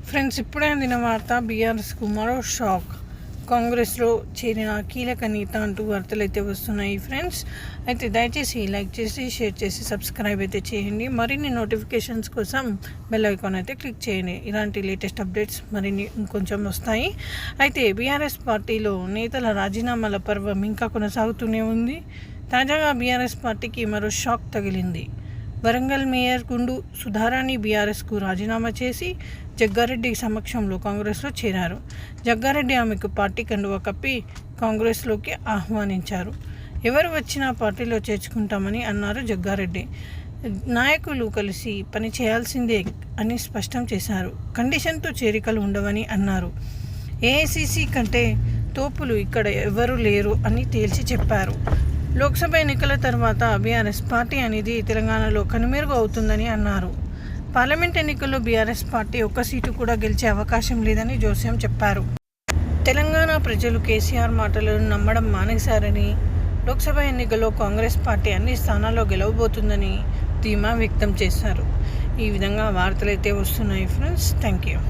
Friends, ఇప్పుడే అందిన వార్త. బీఆర్ఎస్కు మరో షాక్. కాంగ్రెస్లో చేరిన కీలక నేత అంటూ వార్తలు అయితే వస్తున్నాయి. ఫ్రెండ్స్, అయితే దయచేసి లైక్ చేసి, షేర్ చేసి, సబ్స్క్రైబ్ అయితే చేయండి. మరిన్ని నోటిఫికేషన్స్ కోసం బెల్ ఐకాన్ అయితే క్లిక్ చేయండి. ఇలాంటి లేటెస్ట్ అప్డేట్స్ మరిన్ని ఇంకొంచెం వస్తాయి. అయితే బీఆర్ఎస్ పార్టీలో నేతల రాజీనామాల పర్వం ఇంకా కొనసాగుతూనే ఉంది. తాజాగా బీఆర్ఎస్ పార్టీకి మరో షాక్ తగిలింది. వరంగల్ మేయర్ గుండు సుధారాణి బీఆర్ఎస్కు రాజీనామా చేసి జగ్గారెడ్డి సమక్షంలో కాంగ్రెస్లో చేరారు. జగ్గారెడ్డి ఆమెకు పార్టీ కండువా కప్పి కాంగ్రెస్లోకి ఆహ్వానించారు. ఎవరు వచ్చినా పార్టీలో చేర్చుకుంటామని అన్నారు జగ్గారెడ్డి. నాయకులు కలిసి పని చేయాల్సిందే అని స్పష్టం చేశారు. కండిషన్తో చేరికలు ఉండవని అన్నారు. ఏఐసీసీ కంటే తోపులు ఇక్కడ ఎవరూ లేరు అని తేల్చి చెప్పారు. లోక్సభ ఎన్నికల తర్వాత బీఆర్ఎస్ పార్టీ అనేది తెలంగాణలో కనుమరుగు అవుతుందని అన్నారు. పార్లమెంట్ ఎన్నికల్లో బీఆర్ఎస్ పార్టీ ఒక్క సీటు కూడా గెలిచే అవకాశం లేదని జోస్యం చెప్పారు. తెలంగాణ ప్రజలు కేసీఆర్ మాటలను నమ్మడం మానేశారని, లోక్సభ ఎన్నికల్లో కాంగ్రెస్ పార్టీ అన్ని స్థానాల్లో గెలవబోతుందని ధీమా వ్యక్తం చేశారు. ఈ విధంగా వార్తలు అయితే వస్తున్నాయి. Friends, thank you.